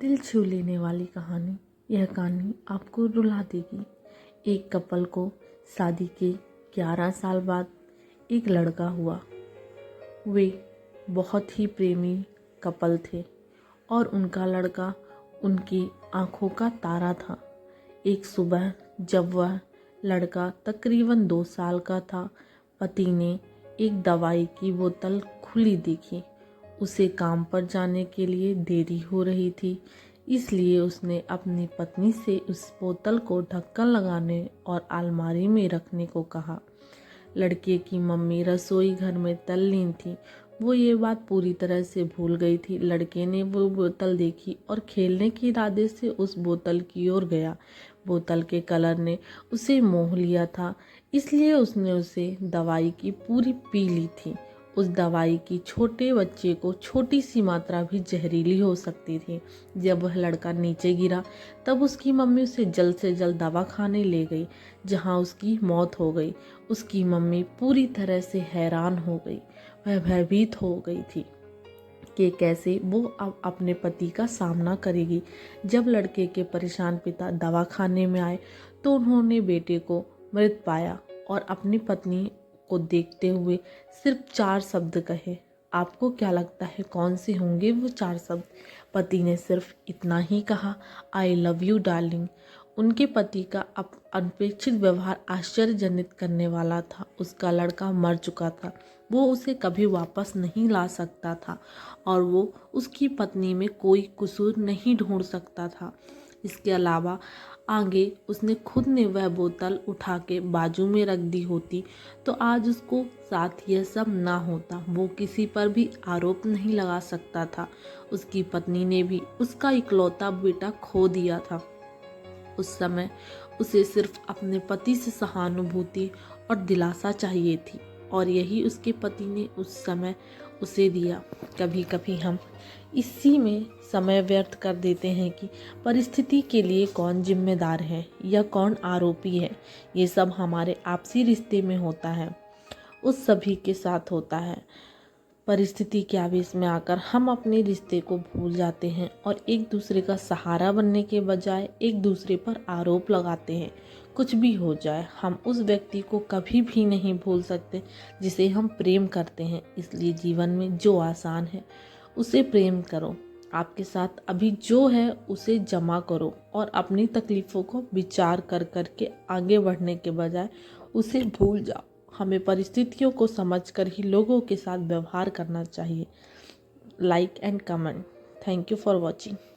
दिल छू लेने वाली कहानी। यह कहानी आपको रुला देगी। एक कपल को शादी के 11 साल बाद एक लड़का हुआ। वे बहुत ही प्रेमी कपल थे और उनका लड़का उनकी आंखों का तारा था। एक सुबह जब वह लड़का तकरीबन 2 साल का था, पति ने एक दवाई की बोतल खुली देखी। उसे काम पर जाने के लिए देरी हो रही थी, इसलिए उसने अपनी पत्नी से उस बोतल को ढक्कन लगाने और अलमारी में रखने को कहा। लड़के की मम्मी रसोई घर में तल्लीन थी। वो ये बात पूरी तरह से भूल गई थी। लड़के ने वो बोतल देखी और खेलने के इरादे से उस बोतल की ओर गया। बोतल के कलर ने उसे मोह लिया था, इसलिए उसने उसे दवाई की पूरी पी ली थी। उस दवाई की छोटे बच्चे को छोटी सी मात्रा भी जहरीली हो सकती थी। जब वह लड़का नीचे गिरा तब उसकी मम्मी उसे जल्द से जल्द दवा खाने ले गई, जहां उसकी मौत हो गई। उसकी मम्मी पूरी तरह से हैरान हो गई। वह भयभीत हो गई थी कि कैसे वो अब अपने पति का सामना करेगी। जब लड़के के परेशान पिता दवा खाने में आए तो उन्होंने बेटे को मृत पाया और अपनी पत्नी को देखते हुए सिर्फ 4 शब्द कहे। आपको क्या लगता है कौन से होंगे वो 4 शब्द? पति ने सिर्फ इतना ही कहा, आई लव यू डार्लिंग। उनके पति का अनपेक्षित व्यवहार आश्चर्यजनित करने वाला था। उसका लड़का मर चुका था, वो उसे कभी वापस नहीं ला सकता था और वो उसकी पत्नी में कोई कसूर नहीं ढूंढ सकता था। इसके अलावा आगे उसने खुद ने वह बोतल उठा के बाजू में रख दी होती तो आज उसको साथ यह सब ना होता। वो किसी पर भी आरोप नहीं लगा सकता था। उसकी पत्नी ने भी उसका इकलौता बेटा खो दिया था। उस समय उसे सिर्फ अपने पति से सहानुभूति और दिलासा चाहिए थी और यही उसके पति ने उस समय उसे दिया। कभी कभी हम इसी में समय व्यर्थ कर देते हैं कि परिस्थिति के लिए कौन जिम्मेदार है या कौन आरोपी है। ये सब हमारे आपसी रिश्ते में होता है, उस सभी के साथ होता है। परिस्थिति के आवेश में आकर हम अपने रिश्ते को भूल जाते हैं और एक दूसरे का सहारा बनने के बजाय एक दूसरे पर आरोप लगाते हैं। कुछ भी हो जाए, हम उस व्यक्ति को कभी भी नहीं भूल सकते जिसे हम प्रेम करते हैं। इसलिए जीवन में जो आसान है उसे प्रेम करो। आपके साथ अभी जो है उसे जमा करो और अपनी तकलीफ़ों को विचार कर करके आगे बढ़ने के बजाय उसे भूल जाओ। हमें परिस्थितियों को समझकर ही लोगों के साथ व्यवहार करना चाहिए। Like and comment. Thank you for watching.